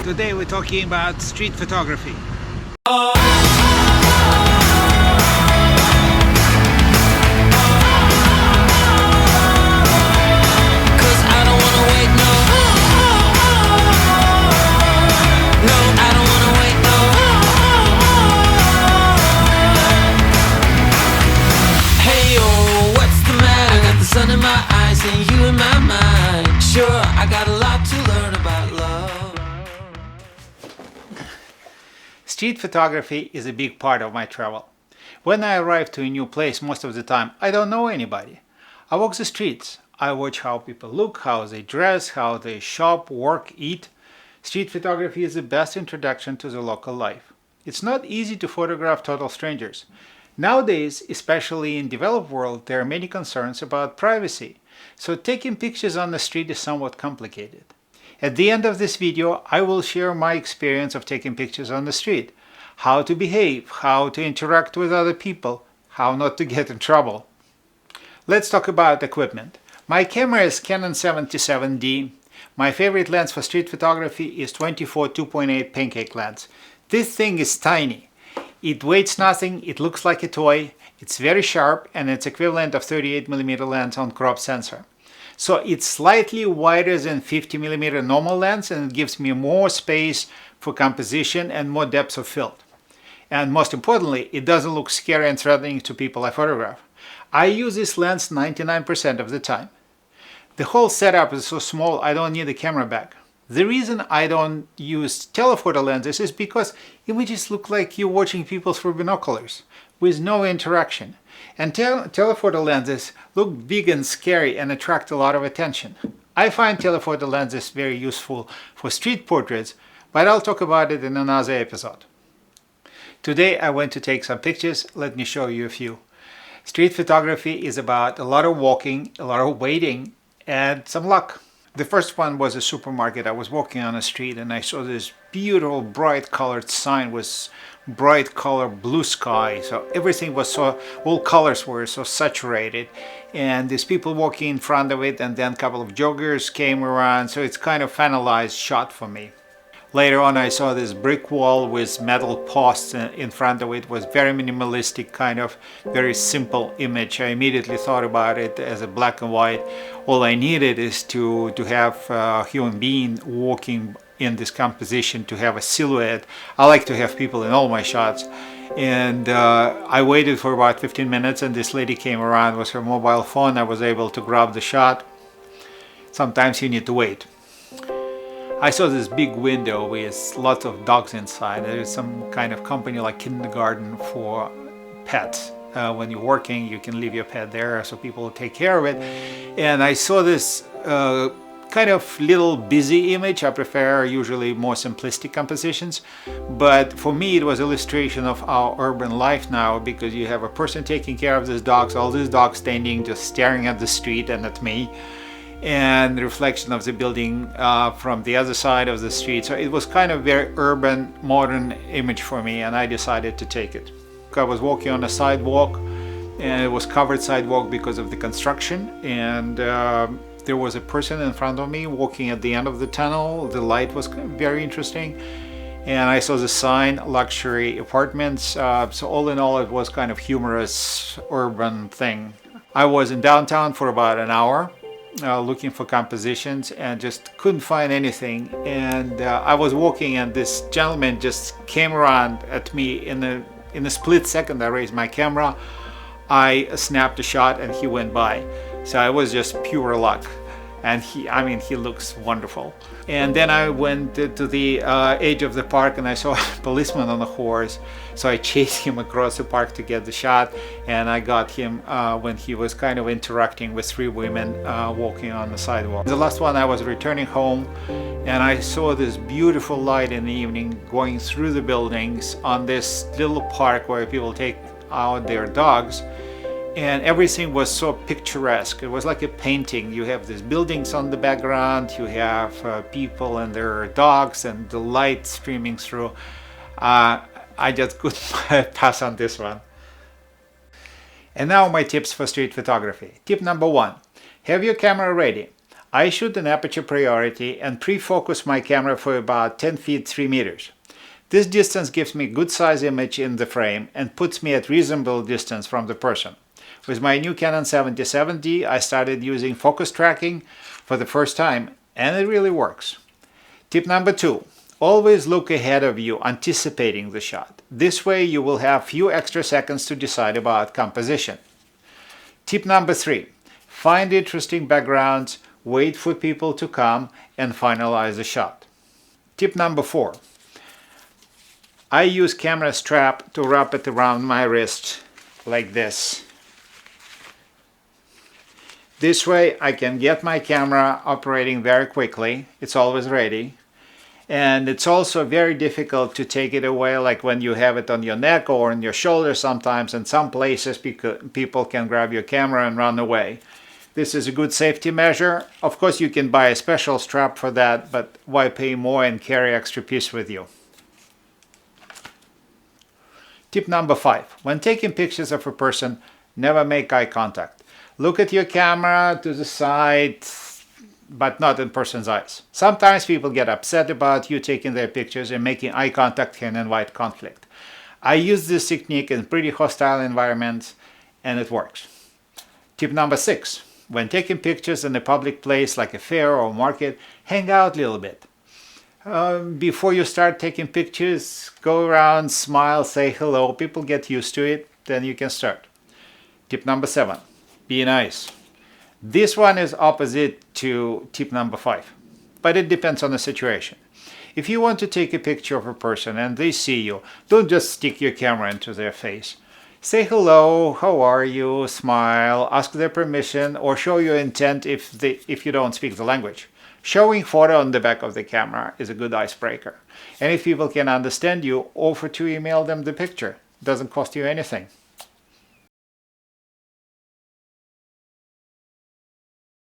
Today we're talking about street photography. Sun in my eyes and you in my mind. Sure, I got a lot to learn about love. Street photography is a big part of my travel. When I arrive to a new place, most of the time I don't know anybody. I walk the streets. I watch how people look, how they dress, how they shop, work, eat. Street photography is the best introduction to the local life. It's not easy to photograph total strangers. Nowadays, especially in developed world, there are many concerns about privacy, so taking pictures on the street is somewhat complicated. At the end of this video, I will share my experience of taking pictures on the street, how to behave, how to interact with other people, how not to get in trouble. Let's talk about equipment. My camera is Canon 77D. My favorite lens for street photography is 24 2.8 pancake lens. This thing is tiny. It weighs nothing, it looks like a toy, it's very sharp, and it's equivalent of 38mm lens on crop sensor. So it's slightly wider than 50mm normal lens, and it gives me more space for composition and more depth of field. And most importantly, it doesn't look scary and threatening to people I photograph. I use this lens 99% of the time. The whole setup is so small I don't need a camera bag. The reason I don't use telephoto lenses is because images look like you're watching people through binoculars, with no interaction. And telephoto lenses look big and scary and attract a lot of attention. I find telephoto lenses very useful for street portraits, but I'll talk about it in another episode. Today I went to take some pictures. Let me show you a few. Street photography is about a lot of walking, a lot of waiting, and some luck. The first one was a supermarket. I was walking on a street and I saw this beautiful bright colored sign with bright color blue sky. So everything was all colors were so saturated, and these people walking in front of it, and then a couple of joggers came around. So it's kind of finalized shot for me. Later on I saw this brick wall with metal posts in front of it. Was very minimalistic, kind of very simple image. I immediately thought about it as a black and white. All I needed is to have a human being walking in this composition, to have a silhouette. I like to have people in all my shots. And I waited for about 15 minutes and this lady came around with her mobile phone. I was able to grab the shot. Sometimes you need to wait. I saw this big window with lots of dogs inside. There is some kind of company like kindergarten for pets. When you're working, you can leave your pet there so people will take care of it. And I saw this kind of little busy image. I prefer usually more simplistic compositions. But for me, it was illustration of our urban life now, because you have a person taking care of these dogs, all these dogs standing just staring at the street and at me, and the reflection of the building from the other side of the street. So it was kind of very urban, modern image for me, and I decided to take it. I was walking on a sidewalk, and it was covered sidewalk because of the construction, and there was a person in front of me walking at the end of the tunnel. The light was very interesting, and I saw the sign, luxury apartments. So all in all, it was kind of humorous urban thing. I was in downtown for about an hour, looking for compositions, and just couldn't find anything. And I was walking, and this gentleman just came around at me in a split second. I raised my camera, I snapped a shot, and he went by. So it was just pure luck. And he looks wonderful. And then I went to the edge of the park, and I saw a policeman on a horse. So I chased him across the park to get the shot, and I got him when he was kind of interacting with three women walking on the sidewalk. The last one, I was returning home, and I saw this beautiful light in the evening going through the buildings on this little park where people take out their dogs. And everything was so picturesque. It was like a painting. You have these buildings on the background, you have people and their dogs, and the light streaming through. I just couldn't pass on this one. And now my tips for street photography. Tip number 1, have your camera ready. I shoot an aperture priority and pre-focus my camera for about 10 feet 3 meters. This distance gives me good size image in the frame and puts me at reasonable distance from the person. With my new Canon 77D, I started using focus tracking for the first time, and it really works. Tip number 2. Always look ahead of you, anticipating the shot. This way you will have few extra seconds to decide about composition. Tip number 3. Find interesting backgrounds, wait for people to come, and finalize the shot. Tip number 4. I use camera strap to wrap it around my wrist like this. This way I can get my camera operating very quickly. It's always ready. And it's also very difficult to take it away, like when you have it on your neck or on your shoulder sometimes. In some places people can grab your camera and run away. This is a good safety measure. Of course you can buy a special strap for that, but why pay more and carry extra piece with you? Tip number 5. When taking pictures of a person, never make eye contact. Look at your camera to the side, but not in person's eyes. Sometimes people get upset about you taking their pictures, and making eye contact can invite conflict. I use this technique in pretty hostile environments, and it works. Tip number 6. When taking pictures in a public place like a fair or market, hang out a little bit. Before you start taking pictures, go around, smile, say hello. People get used to it, then you can start. Tip number 7. Be nice. This one is opposite to tip number 5, but it depends on the situation. If you want to take a picture of a person and they see you, don't just stick your camera into their face. Say hello, how are you, smile, ask their permission, or show your intent if you don't speak the language. Showing photo on the back of the camera is a good icebreaker. And if people can understand you, offer to email them the picture. It doesn't cost you anything.